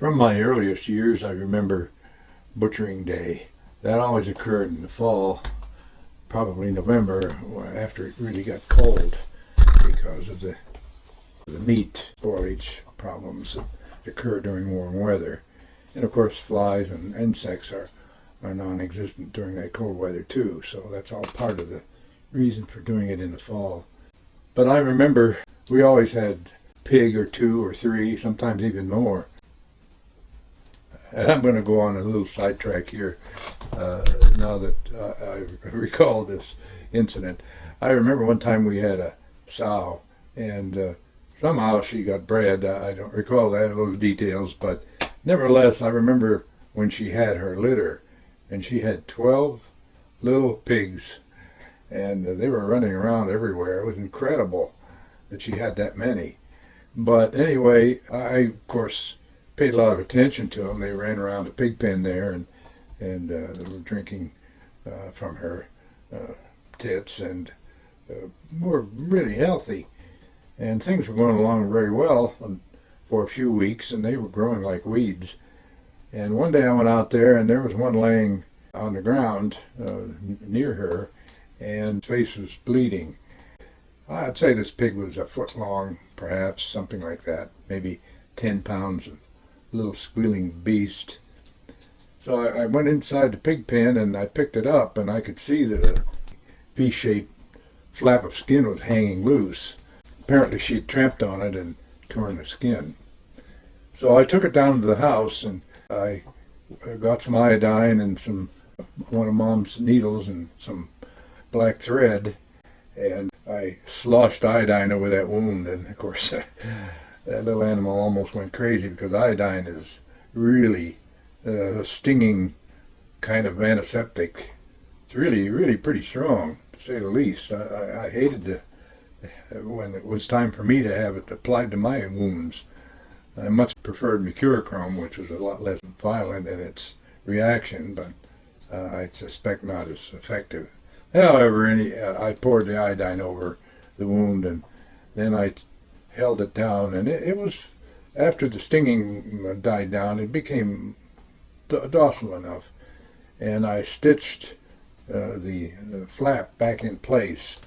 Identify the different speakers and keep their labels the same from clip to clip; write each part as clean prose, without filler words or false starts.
Speaker 1: From my earliest years, I remember butchering day. That always occurred in the fall, probably November, after it really got cold because of the meat spoilage problems that occur during warm weather. And of course, flies and insects are non-existent during that cold weather too, so that's all part of the reason for doing it in the fall. But I remember we always had pig or two or three, sometimes even more. And I'm going to go on a little sidetrack here now that I recall this incident. I remember one time we had a sow, and somehow she got bred. I don't recall those details, but nevertheless, I remember when she had her litter, and she had 12 little pigs, and they were running around everywhere. It was incredible that she had that many. But anyway, I, of course, paid a lot of attention to them. They ran around the pig pen there, and they were drinking from her tits, and were really healthy. And things were going along very well for a few weeks, and they were growing like weeds. And one day I went out there, and there was one laying on the ground near her, and his face was bleeding. I'd say this pig was a foot long, perhaps, something like that, maybe 10 pounds of little squealing beast. So I went inside the pig pen, and I picked it up, and I could see that a V-shaped flap of skin was hanging loose. Apparently she'd tramped on it and torn the skin. So I took it down to the house, and I got some iodine and one of Mom's needles and some black thread, and I sloshed iodine over that wound, and of course that little animal almost went crazy because iodine is really a stinging kind of antiseptic. It's really, really pretty strong, to say the least. I hated when it was time for me to have it applied to my wounds. I much preferred mercurochrome, which was a lot less violent in its reaction, but I suspect not as effective. However, I poured the iodine over the wound, and then I held it down, and it was, after the stinging died down, it became docile enough, and I stitched the flap back in place.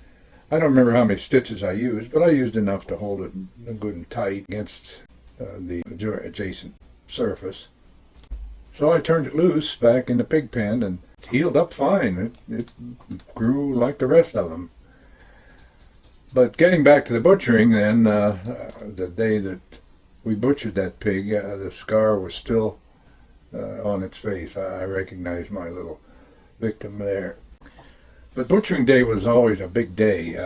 Speaker 1: I don't remember how many stitches I used, but I used enough to hold it good and tight against the adjacent surface. So I turned it loose back in the pig pen, and it healed up fine. It grew like the rest of them. But getting back to the butchering then, the day that we butchered that pig, the scar was still on its face. I recognized my little victim there. But butchering day was always a big day.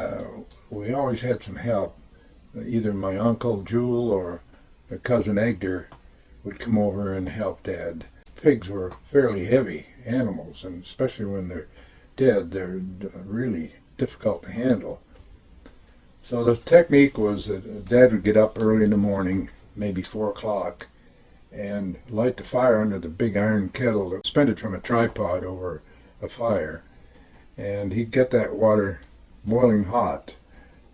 Speaker 1: We always had some help. Either my uncle Jewel or my cousin Edgar would come over and help Dad. Pigs were fairly heavy animals, and especially when they're dead, they're really difficult to handle. So the technique was that Dad would get up early in the morning, maybe 4 o'clock, and light the fire under the big iron kettle suspended from a tripod over a fire. And he'd get that water boiling hot.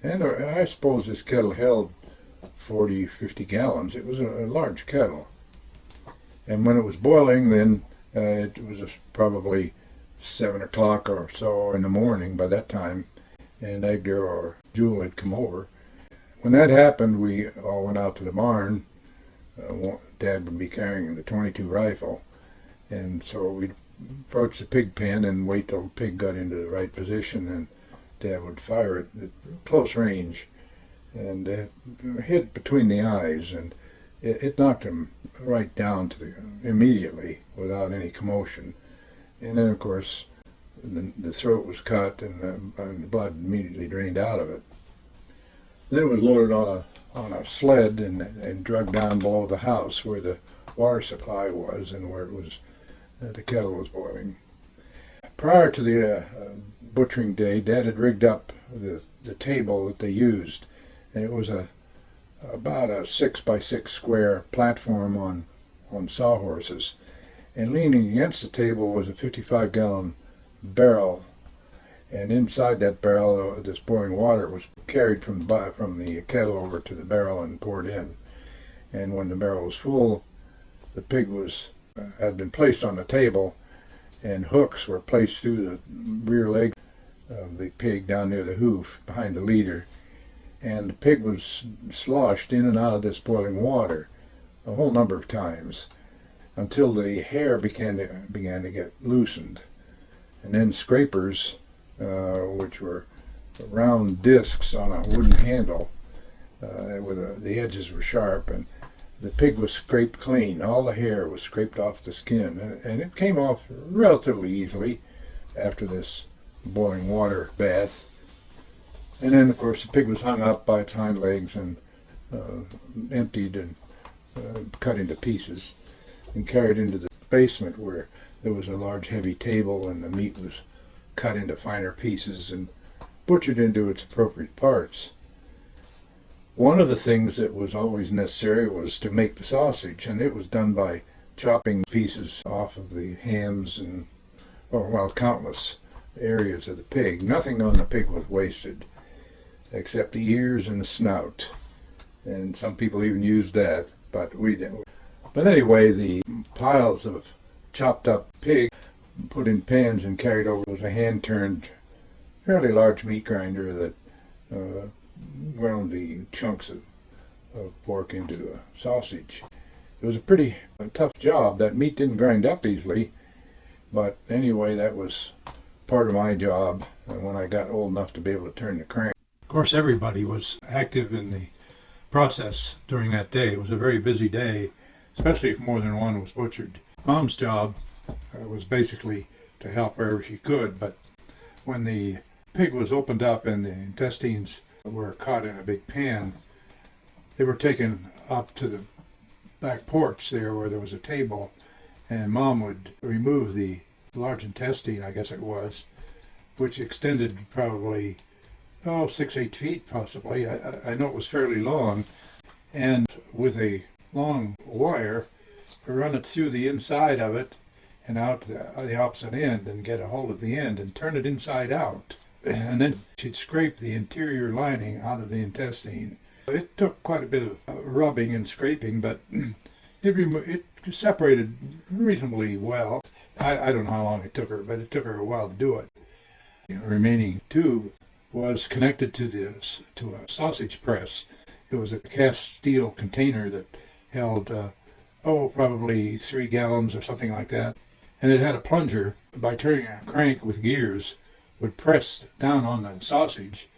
Speaker 1: And I suppose this kettle held 40, 50 gallons. It was a large kettle. And when it was boiling, then it was probably 7 o'clock or so in the morning by that time, and Edgar or Jewel had come over. When that happened, we all went out to the barn. Dad would be carrying the .22 rifle, and so we'd approach the pig pen and wait till the pig got into the right position, and Dad would fire it at close range and hit between the eyes, and it knocked him right down immediately without any commotion. And then, of course, the throat was cut, and the blood immediately drained out of it. Then it was loaded on a sled and dragged down below the house where the water supply was and where the kettle was boiling. Prior to the butchering day, Dad had rigged up the table that they used, and it was about a 6x6 square platform on sawhorses, and leaning against the table was a 55-gallon barrel, and inside that barrel this boiling water was carried from the kettle over to the barrel and poured in. And when the barrel was full, the pig had been placed on the table, and hooks were placed through the rear leg of the pig down near the hoof behind the leader, and the pig was sloshed in and out of this boiling water a whole number of times until the hair began to get loosened. And then scrapers, which were round discs on a wooden handle, the edges were sharp, and the pig was scraped clean. All the hair was scraped off the skin, and it came off relatively easily after this boiling water bath. And then, of course, the pig was hung up by its hind legs and emptied and cut into pieces and carried into the basement, where there was a large heavy table and the meat was cut into finer pieces and butchered into its appropriate parts. One of the things that was always necessary was to make the sausage, and it was done by chopping pieces off of the hams and, countless areas of the pig. Nothing on the pig was wasted except the ears and the snout, and some people even used that, but we didn't. But anyway, the piles of chopped up pig put in pans and carried over was a hand-turned, fairly large meat grinder that ground the chunks of pork into a sausage. It was a pretty tough job. That meat didn't grind up easily, but anyway, that was part of my job when I got old enough to be able to turn the crank. Of course, everybody was active in the process during that day. It was a very busy day, especially if more than one was butchered. Mom's job was basically to help wherever she could, but when the pig was opened up and the intestines were caught in a big pan, they were taken up to the back porch there where there was a table, and Mom would remove the large intestine, I guess it was, which extended probably 6-8 feet possibly. I know it was fairly long, and with a long wire run it through the inside of it and out the opposite end and get a hold of the end and turn it inside out. And then she'd scrape the interior lining out of the intestine. It took quite a bit of rubbing and scraping, but it separated reasonably well. I don't know how long it took her, but it took her a while to do it. The remaining tube was connected to a sausage press. It was a cast steel container that held, probably 3 gallons or something like that. And it had a plunger. By turning a crank with gears, would press down on the sausage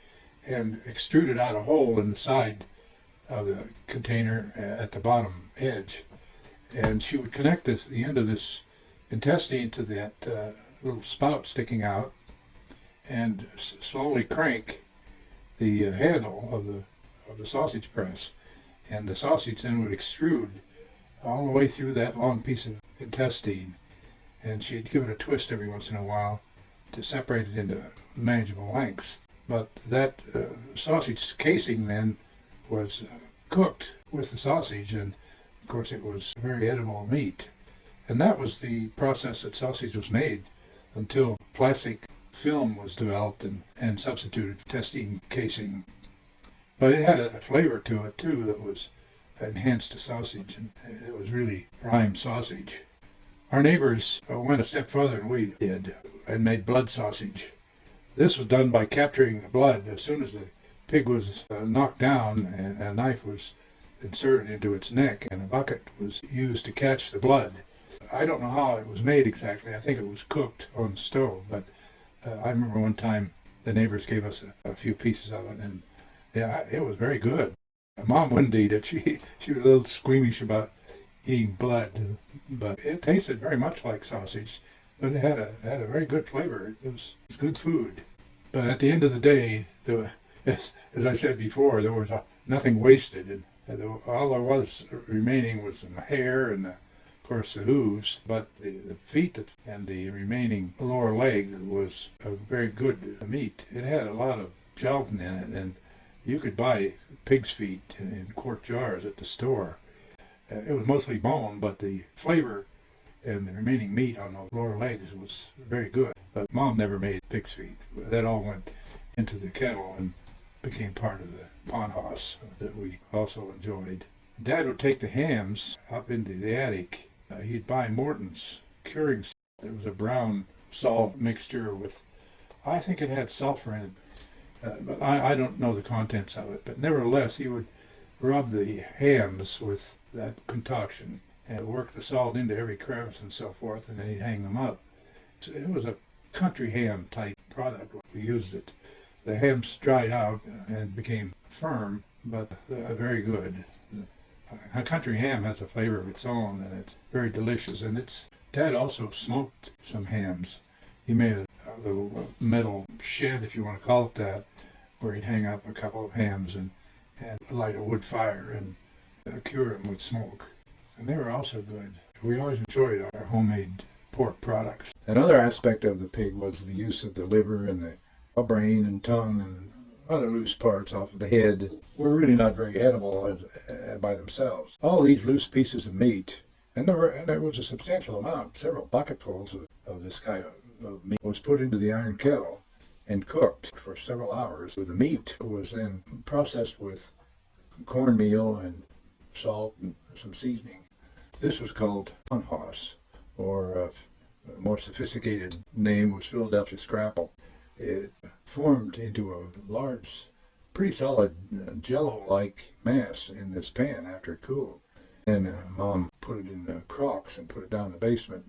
Speaker 1: and extrude it out a hole in the side of the container at the bottom edge. And she would connect the end of this intestine to that little spout sticking out and slowly crank the handle of the sausage press. And the sausage then would extrude all the way through that long piece of intestine. And she'd give it a twist every once in a while to separate it into manageable lengths. But that sausage casing then was cooked with the sausage, and of course it was very edible meat. And that was the process that sausage was made until plastic film was developed and substituted intestine casing. But it had a flavor to it too that was enhanced to sausage, and it was really prime sausage. Our neighbors went a step further than we did and made blood sausage. This was done by capturing the blood. As soon as the pig was knocked down, and a knife was inserted into its neck and a bucket was used to catch the blood. I don't know how it was made exactly. I think it was cooked on the stove, but I remember one time the neighbors gave us a few pieces of it, and yeah, it was very good. Mom wouldn't eat it. She was a little squeamish about eating blood, but it tasted very much like sausage, but it had a very good flavor. It was good food. But at the end of the day, as I said before, there was nothing wasted, and all there was remaining was some hair and, of course, the hooves. But the feet and the remaining lower leg was a very good meat. It had a lot of gelatin in it, and you could buy pig's feet in quart jars at the store. It was mostly bone, but the flavor and the remaining meat on the lower legs was very good. But Mom never made pig's feet. That all went into the kettle and became part of the panhas that we also enjoyed. Dad would take the hams up into the attic He'd buy Morton's curing salt. It was a brown salt mixture with, I think it had sulfur in it, but I don't know the contents of it. But nevertheless, he would rub the hams with that concoction and work the salt into every crevice and so forth, and then he'd hang them up. So it was a country ham type product when we used it. The hams dried out and became firm, but very good. A country ham has a flavor of its own, and it's very delicious. And Dad also smoked some hams. He made a little metal shed, if you want to call it that, where he'd hang up a couple of hams and light a wood fire and cure them with smoke. And they were also good. We always enjoyed our homemade pork products. Another aspect of the pig was the use of the liver and the brain and tongue and other loose parts off of the head were really not very edible by themselves. All these loose pieces of meat, and there was a substantial amount, several bucketfuls of this kind of meat, was put into the iron kettle and cooked for several hours. The meat was then processed with cornmeal and salt and some seasoning. This was called funhouse, or a more sophisticated name was Philadelphia scrapple. It formed into a large, pretty solid jello-like mass in this pan after it cooled. And Mom put it in the crocks and put it down in the basement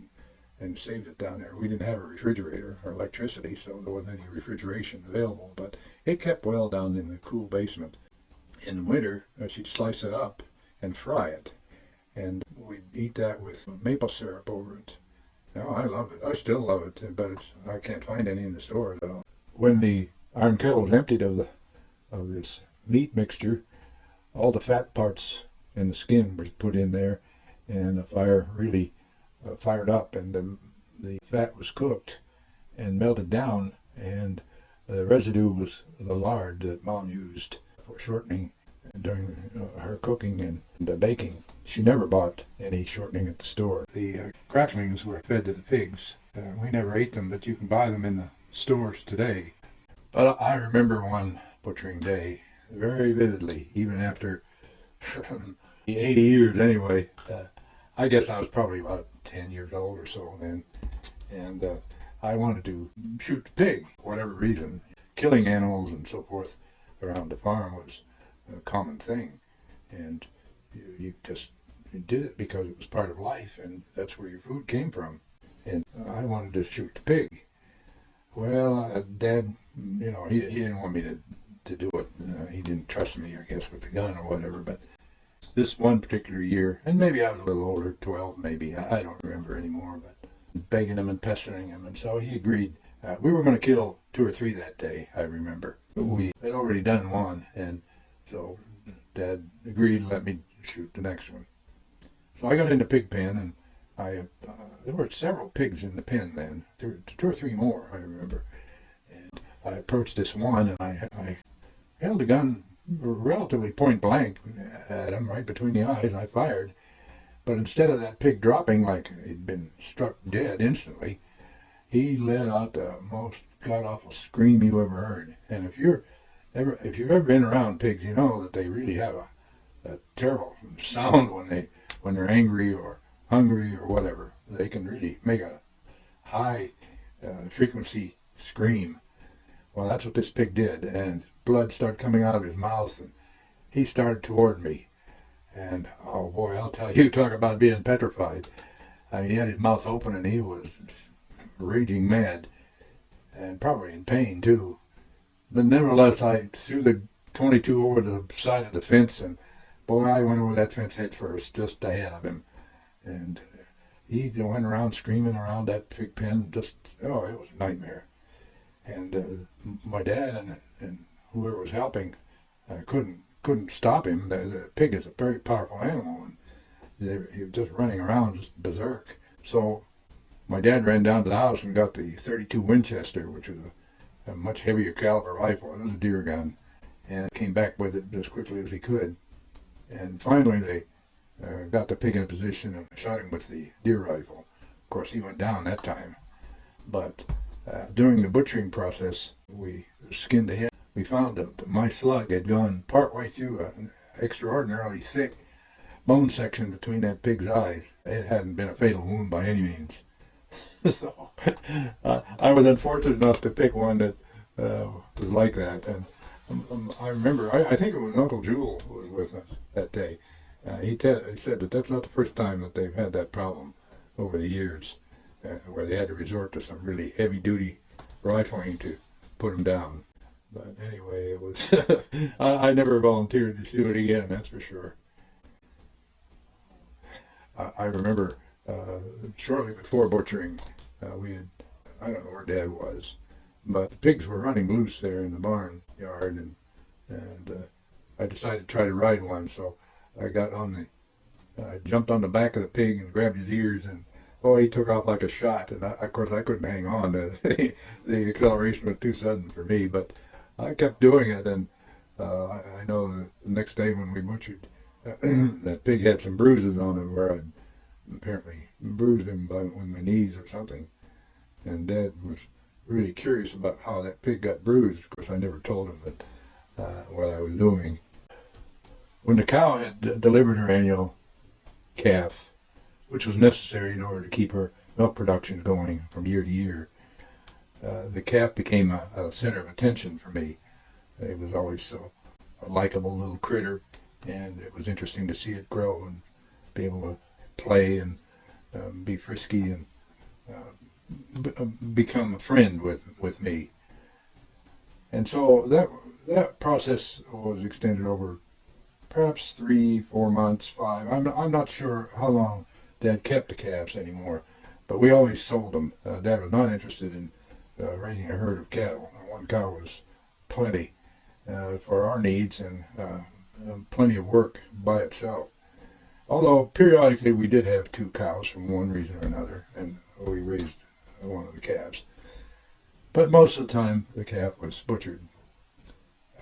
Speaker 1: and saved it down there. We didn't have a refrigerator or electricity, so there wasn't any refrigeration available, but it kept well down in the cool basement. In winter, she'd slice it up and fry it, and we'd eat that with maple syrup over it. Now, I love it. I still love it, but I can't find any in the stores at all. When the iron kettle was emptied of this meat mixture, all the fat parts and the skin were put in there, and the fire really fired up, and the fat was cooked and melted down, and the residue was the lard that Mom used for shortening during her cooking and baking. She never bought any shortening at the store. The cracklings were fed to the pigs. We never ate them, but you can buy them in the stores today. But I remember one butchering day very vividly, even after 80 years anyway. I guess I was probably about 10 years old or so then, and I wanted to shoot the pig for whatever reason. Killing animals and so forth around the farm was a common thing, and you just did it because it was part of life, and that's where your food came from. And I wanted to shoot the pig. Well, Dad, he didn't want me to do it. He didn't trust me, I guess, with the gun or whatever. But this one particular year, and maybe I was a little older, 12 maybe, I don't remember anymore, but begging him and pestering him, and so he agreed. We were going to kill 2 or 3 that day, I remember. We had already done one, and so Dad agreed to let me shoot the next one. So I got in the pig pen, and there were several pigs in the pen then, 2 or 3 more, I remember. And I approached this one, and I held the gun relatively point blank at him, right between the eyes, and I fired. But instead of that pig dropping like he'd been struck dead instantly, he let out the most god-awful scream you ever heard. And if you've ever been around pigs, you know that they really have a terrible sound when they're angry or hungry or whatever. They can really make a high frequency scream. Well, that's what this pig did, and blood started coming out of his mouth, and he started toward me. And oh boy, I'll tell you, talk about being petrified. I mean, he had his mouth open and he was raging mad, and probably in pain too. But nevertheless, I threw the 22 over the side of the fence, and boy, I went over that fence head first, just ahead of him. And he went around screaming around that pig pen, it was a nightmare. And my dad and whoever was helping couldn't stop him. The pig is a very powerful animal, and he was just running around just berserk. So my dad ran down to the house and got the .32 Winchester, which was a much heavier caliber rifle. It was a deer gun, and came back with it as quickly as he could. And finally they got the pig in a position and shot him with the deer rifle. Of course, he went down that time. But during the butchering process, we skinned the head. We found that my slug had gone partway through an extraordinarily thick bone section between that pig's eyes. It hadn't been a fatal wound by any means. So I was unfortunate enough to pick one that was like that. And I remember, I think it was Uncle Jewel who was with us that day. He said that that's not the first time that they've had that problem over the years, where they had to resort to some really heavy-duty rifling to put them down. But anyway, it was I never volunteered to shoot it again, that's for sure. I remember shortly before butchering, we had, I don't know where Dad was, but the pigs were running loose there in the barn yard, and I decided to try to ride one, so I got on I jumped on the back of the pig and grabbed his ears, and oh, he took off like a shot, and of course I couldn't hang on. The acceleration was too sudden for me, but I kept doing it, and I know the next day when we butchered, that pig had some bruises on it where I apparently bruised him with my knees or something. And Dad was really curious about how that pig got bruised. Of course, I never told him that what I was doing. When the cow had delivered her annual calf, which was necessary in order to keep her milk production going from year to year, the calf became a center of attention for me. It was always so a likable little critter, and it was interesting to see it grow and be able to play and be frisky and become a friend with me. And so that process was extended over perhaps 3, 4 months, 5. I'm not sure how long Dad kept the calves anymore, but we always sold them. Dad was not interested in raising a herd of cattle. One cow was plenty for our needs, and plenty of work by itself. Although periodically we did have 2 cows from one reason or another, and we raised one of the calves. But most of the time the calf was butchered.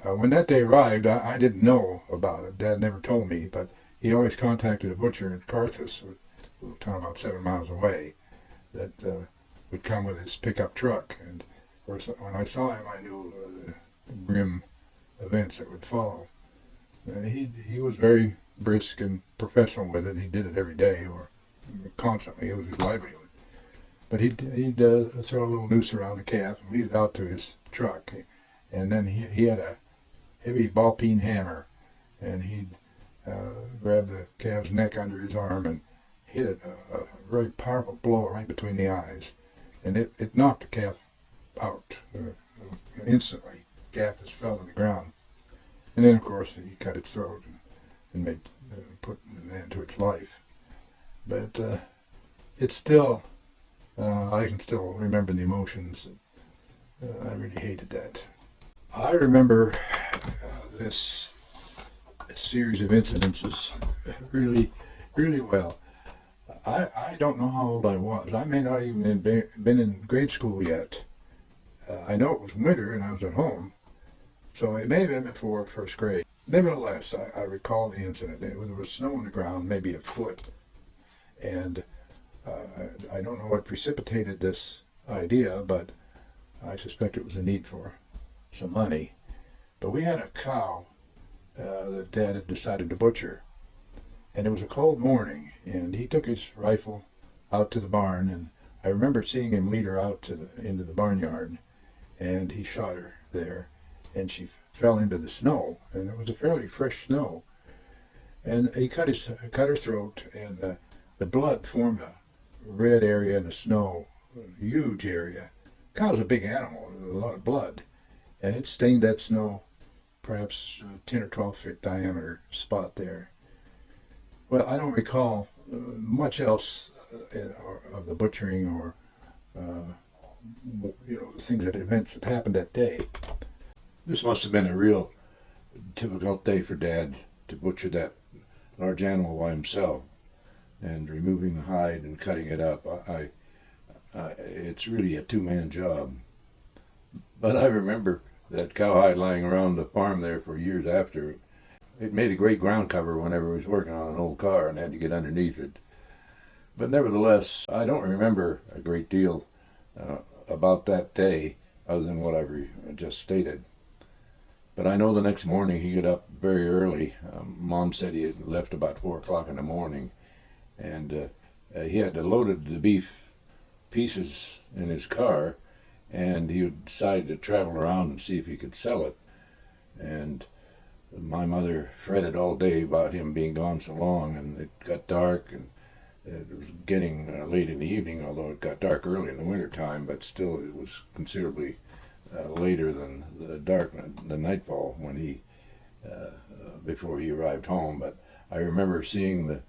Speaker 1: When that day arrived, I didn't know about it. Dad never told me, but he always contacted a butcher in Carthus, a little town about 7 miles away, that would come with his pickup truck. And of course, when I saw him, I knew the grim events that would follow. He was very brisk and professional with it. He did it every day or constantly. It was his livelihood. But he'd throw a little noose around the calf and lead it out to his truck. And then he had a heavy ball-peen hammer, and he'd grab the calf's neck under his arm and hit it a very powerful blow right between the eyes. And it knocked the calf out instantly. The calf just fell to the ground. And then, of course, he cut its throat and made put an end to its life. But it's still, I can still remember the emotions. I really hated that. I remember this series of incidences really, really well. I don't know how old I was. I may not even have been in grade school yet. I know it was winter and I was at home, so it may have been before first grade. Nevertheless, I recall the incident. There was snow on the ground, maybe a foot, and I don't know what precipitated this idea, but I suspect it was a need for some money. But we had a cow that Dad had decided to butcher, and it was a cold morning, and he took his rifle out to the barn, and I remember seeing him lead her out into the barnyard, and he shot her there, and she fell into the snow, and it was a fairly fresh snow, and he cut her throat, and the blood formed a red area in the snow, a huge area. Cow's a big animal, with a lot of blood, and it stained that snow, perhaps 10 or 12 foot diameter spot there. Well, I don't recall much else of the butchering or events that happened that day. This must have been a real difficult day for Dad to butcher that large animal by himself, and removing the hide and cutting it up. It's really a two-man job. But I remember that cowhide lying around the farm there for years after. It made a great ground cover whenever we was working on an old car and had to get underneath it. But nevertheless, I don't remember a great deal about that day other than what I've just stated. But I know the next morning he got up very early. Mom said he had left about 4 o'clock in the morning, and he had loaded the beef pieces in his car, and he decided to travel around and see if he could sell it. And my mother fretted all day about him being gone so long, and it got dark, and it was getting late in the evening, although it got dark early in the winter time, but still it was considerably later than the nightfall when he before he arrived home. But I remember seeing the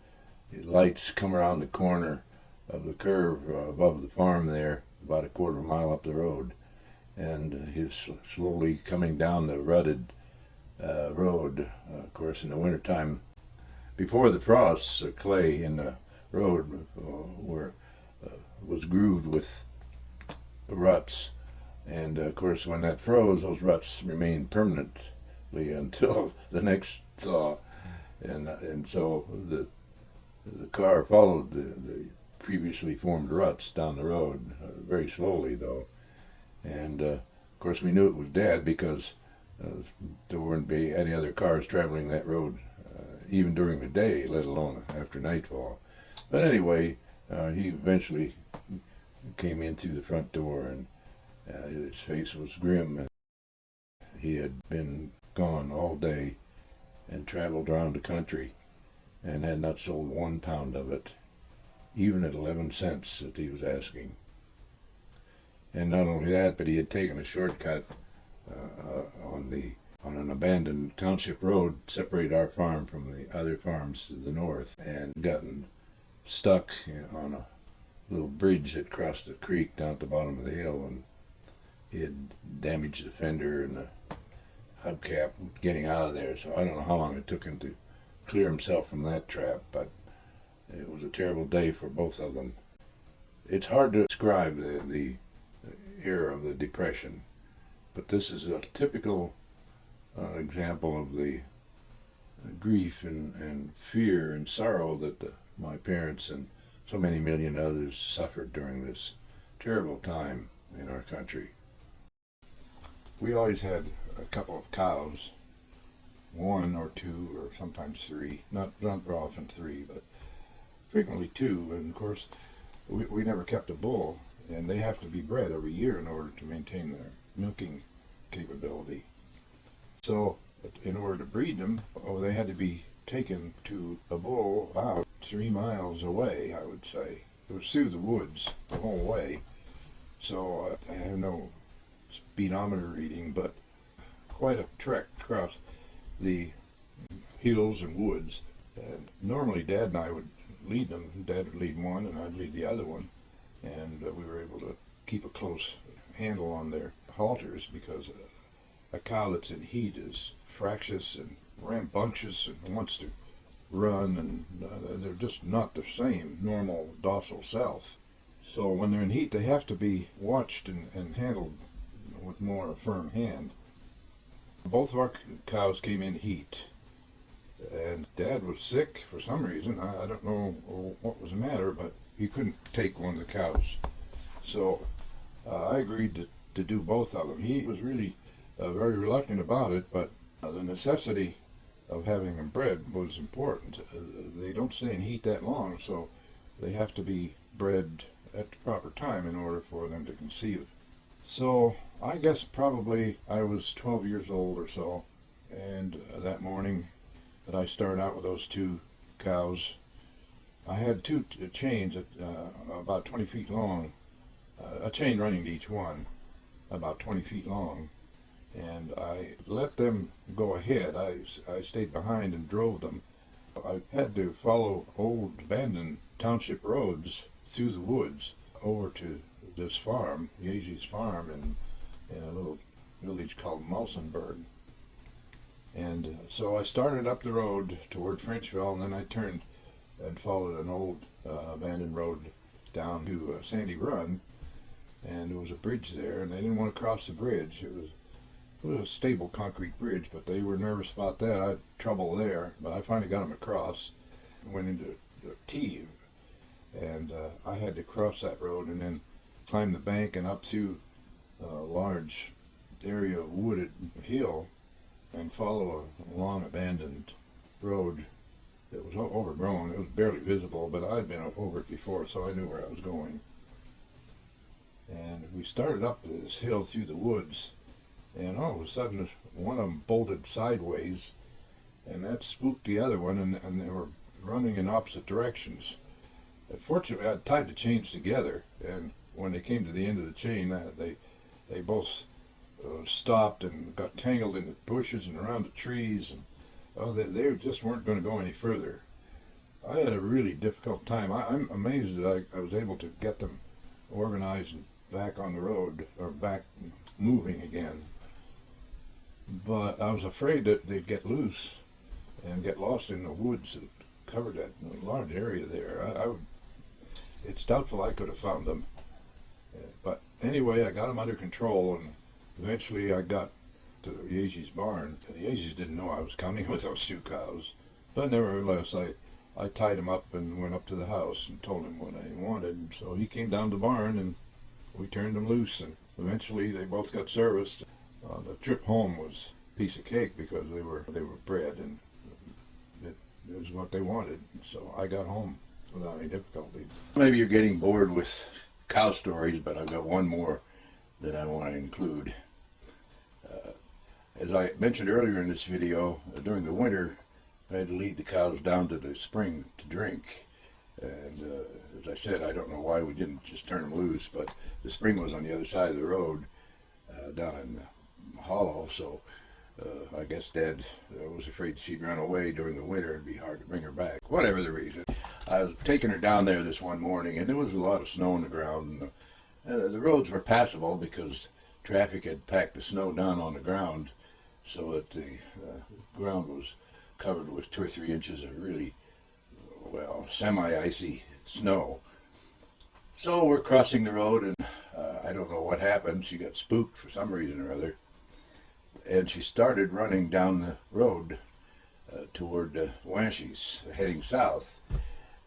Speaker 1: lights come around the corner of the curve above the farm there, about a quarter of a mile up the road, and he's slowly coming down the rutted road. Of course, in the wintertime, before the frosts, clay in the road was grooved with ruts, and of course, when that froze, those ruts remained permanently until the next thaw, and so the car followed the previously formed ruts down the road, very slowly though, and of course we knew it was Dad because there wouldn't be any other cars traveling that road even during the day, let alone after nightfall. But anyway, he eventually came in through the front door, and his face was grim. He had been gone all day and traveled around the country and had not sold 1 pound of it, even at 11 cents that he was asking. And not only that, but he had taken a shortcut on an abandoned township road, separated our farm from the other farms to the north, and gotten stuck on a little bridge that crossed the creek down at the bottom of the hill, and he had damaged the fender and the hubcap getting out of there. So I don't know how long it took him to clear himself from that trap, but it was a terrible day for both of them. It's hard to describe the era of the Depression, but this is a typical example of the grief and fear and sorrow that my parents and so many million others suffered during this terrible time in our country. We always had a couple of cows, 1 or 2 or sometimes 3, not very often 3, but frequently 2, and of course we never kept a bull, and they have to be bred every year in order to maintain their milking capability. So in order to breed them, they had to be taken to a bull about 3 miles away, I would say. It was through the woods the whole way, so I have no speedometer reading, but quite a trek across the hills and woods. And normally Dad and I would lead them. Dad would lead one and I'd lead the other one, and we were able to keep a close handle on their halters, because a cow that's in heat is fractious and rambunctious and wants to run, and they're just not the same normal docile self. So when they're in heat, they have to be watched and handled with more firm hand. Both of our cows came in heat, and Dad was sick for some reason. I don't know what was the matter, but he couldn't take one of the cows. So I agreed to do both of them. He was really very reluctant about it, but the necessity of having them bred was important. They don't stay in heat that long, so they have to be bred at the proper time in order for them to conceive. So I guess probably I was 12 years old or so, and that morning that I started out with those 2 cows, I had 2 chains at about 20 feet long, a chain running to each one, about 20 feet long, and I let them go ahead. I stayed behind and drove them. I had to follow old abandoned township roads through the woods over to this farm, Yazy's farm, in a little village called Mulsenburg. And so I started up the road toward Frenchville, and then I turned and followed an old abandoned road down to Sandy Run, and there was a bridge there, and they didn't want to cross the bridge. It was a stable concrete bridge, but they were nervous about that. I had trouble there, but I finally got them across and went into the T, and I had to cross that road and then climb the bank and up through a large area of wooded hill and follow a long abandoned road that was overgrown. It was barely visible, but I'd been over it before, so I knew where I was going. And we started up this hill through the woods, and all of a sudden one of them bolted sideways, and that spooked the other one, and they were running in opposite directions. Fortunately, I tied the chains together, and when they came to the end of the chain, they both stopped and got tangled in the bushes and around the trees, and they just weren't going to go any further. I had a really difficult time. I'm amazed that I was able to get them organized and back on the road, or back moving again. But I was afraid that they'd get loose and get lost in the woods that covered that large area there. It's doubtful I could have found them. But anyway, I got them under control, and eventually I got to the Yeezy's barn. The Yeezys didn't know I was coming with those 2 cows, but nevertheless, I tied him up and went up to the house and told him what I wanted. So he came down to the barn, and we turned them loose, and eventually they both got serviced. The trip home was a piece of cake because they were bred, and it was what they wanted. So I got home without any difficulty. Maybe you're getting bored with cow stories, but I've got one more that I want to include. As I mentioned earlier in this video, during the winter I had to lead the cows down to the spring to drink. And as I said, I don't know why we didn't just turn them loose, but the spring was on the other side of the road, down in the hollow, so I guess Dad was afraid she'd run away during the winter. It'd be hard to bring her back. Whatever the reason, I was taking her down there this one morning, and there was a lot of snow on the ground. And the roads were passable because traffic had packed the snow down on the ground, so that the ground was covered with 2 or 3 inches of really, well, semi-icy snow. So we're crossing the road, and I don't know what happened. She got spooked for some reason or other, and she started running down the road toward Wenches, heading south.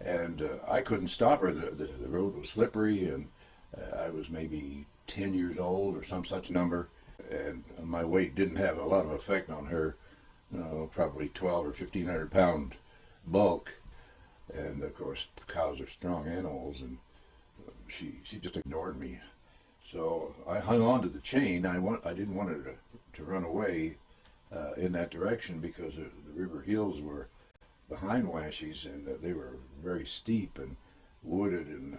Speaker 1: And I couldn't stop her. The road was slippery, and I was maybe 10 years old or some such number, and my weight didn't have a lot of effect on her. Probably 12 or 1,500 pound bulk. And of course, cows are strong animals, and she just ignored me. So I hung on to the chain. I didn't want her to run away in that direction, because the river hills were behind Wenches, and they were very steep and wooded and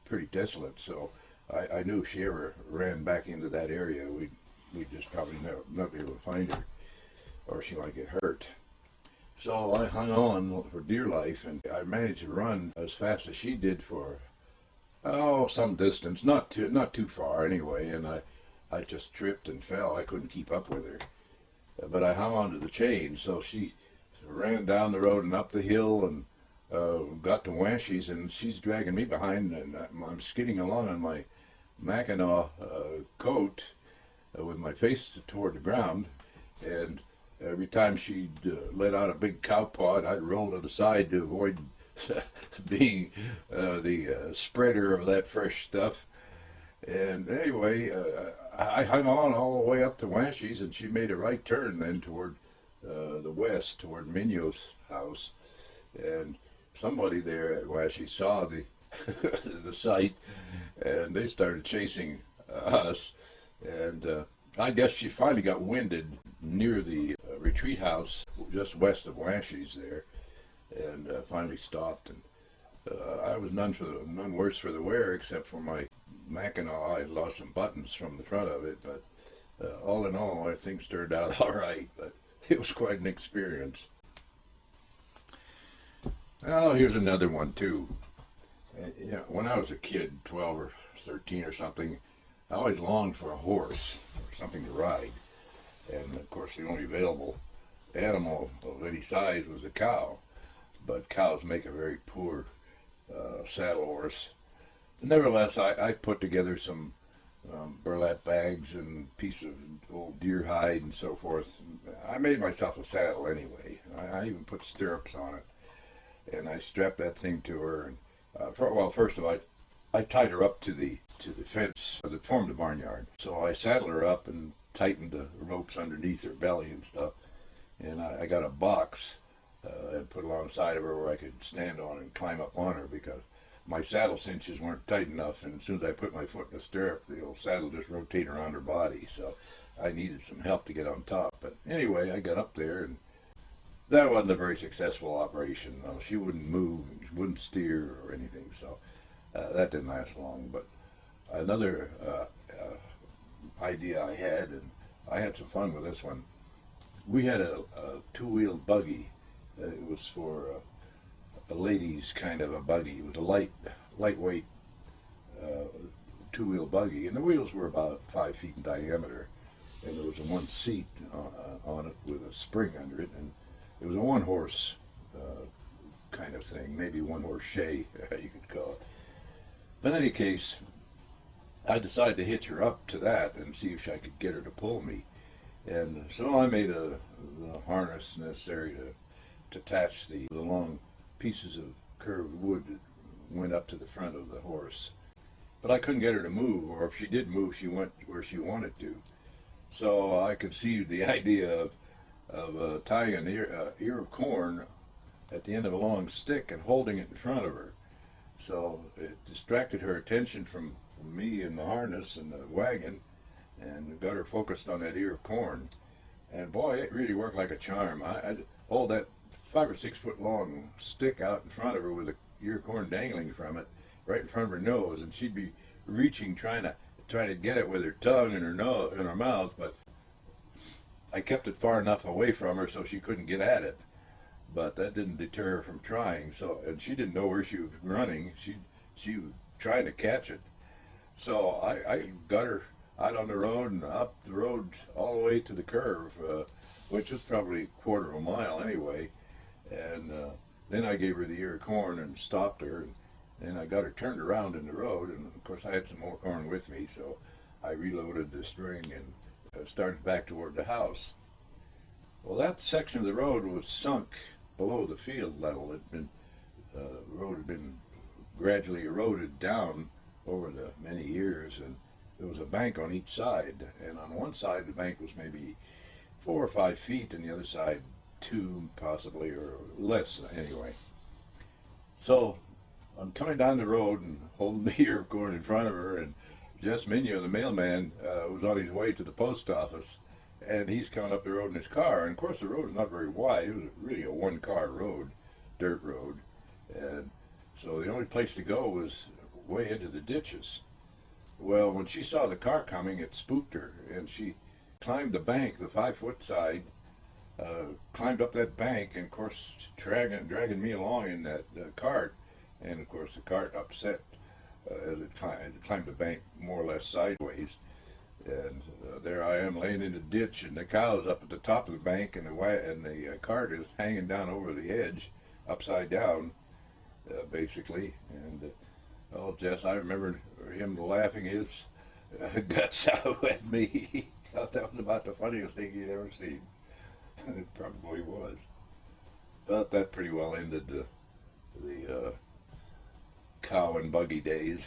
Speaker 1: pretty desolate. So I knew if she ever ran back into that area, we'd just probably not be able to find her, or she might get hurt. So I hung on for dear life, and I managed to run as fast as she did for some distance, not too far anyway, and I just tripped and fell. I couldn't keep up with her, but I hung on to the chain. So she ran down the road and up the hill, and got to Wenches, and she's dragging me behind, and I'm skidding along on my Mackinaw coat with my face toward the ground, and every time she'd let out a big cow paw, I'd roll to the side to avoid being the spreader of that fresh stuff. And anyway, I hung on all the way up to Wenches, and she made a right turn then toward the west, toward Minyo's house. And somebody there at Wenches saw the the sight, and they started chasing us. And I guess she finally got winded near the retreat house just west of Wenches there, and finally stopped. And I was none worse for the wear, except for my Mackinaw. I lost some buttons from the front of it, but all in all, I think turned out all right. But it was quite an experience. Oh, here's another one too. When I was a kid, 12 or 13 or something, I always longed for a horse or something to ride. And of course, the only available animal of any size was a cow. But cows make a very poor saddle horse. Nevertheless, I put together some burlap bags and piece of old deer hide and so forth. I made myself a saddle anyway. I even put stirrups on it, and I strapped that thing to her. And first of all, I tied her up to the fence that formed the barnyard. So I saddled her up and tightened the ropes underneath her belly and stuff. and I got a box and put alongside of her where I could stand on and climb up on her because my saddle cinches weren't tight enough, and as soon as I put my foot in the stirrup, the old saddle just rotated around her body, so I needed some help to get on top. But anyway, I got up there, and that wasn't a very successful operation. No, she wouldn't move, she wouldn't steer or anything, so that didn't last long. But another idea I had, and I had some fun with this one. We had a two-wheeled buggy. It was for a ladies kind of a buggy. It was a lightweight two-wheel buggy, and the wheels were about 5 feet in diameter, and there was a one seat on it with a spring under it, and it was a one-horse kind of thing, maybe one-horse shay, you could call it. But in any case, I decided to hitch her up to that and see if I could get her to pull me. And so I made the harness necessary to attach the long pieces of curved wood that went up to the front of the horse. But I couldn't get her to move, or if she did move, she went where she wanted to. So I conceived the idea of tying an ear of corn at the end of a long stick and holding it in front of her. So it distracted her attention from me and the harness and the wagon, and got her focused on that ear of corn. And boy, it really worked like a charm. I'd hold that 5 or 6 foot long stick out in front of her with the ear of corn dangling from it, right in front of her nose, and she'd be reaching, trying to get it with her tongue and her nose and her mouth, but I kept it far enough away from her so she couldn't get at it. But that didn't deter her from trying. So, and she didn't know where she was running. She was trying to catch it. So I got her out on the road and up the road all the way to the curve, which was probably a quarter of a mile anyway. And then I gave her the ear of corn and stopped her. And then I got her turned around in the road. And of course I had some more corn with me, so I reloaded the string and started back toward the house. Well, that section of the road was sunk below the field level. The road had been gradually eroded down over the many years, and there was a bank on each side. And on one side, the bank was maybe 4 or 5 feet, and the other side 2 possibly, or less anyway. So I'm coming down the road and holding the ear of corn in front of her, and Jess Minio, the mailman, was on his way to the post office, and he's coming up the road in his car. And of course, the road was not very wide. It was really a one-car road, dirt road, and so the only place to go was way into the ditches. Well, when she saw the car coming, it spooked her, and she climbed the bank, the 5-foot side, climbed up that bank, and of course dragging me along in that cart. And of course the cart upset as it climbed the bank more or less sideways. And there I am laying in the ditch, and the cow's up at the top of the bank, and the cart is hanging down over the edge, upside down, basically. And oh, Jess, I remember him laughing his guts out at me. He thought that was about the funniest thing he'd ever seen. It probably was. But that pretty well ended the cow and buggy days.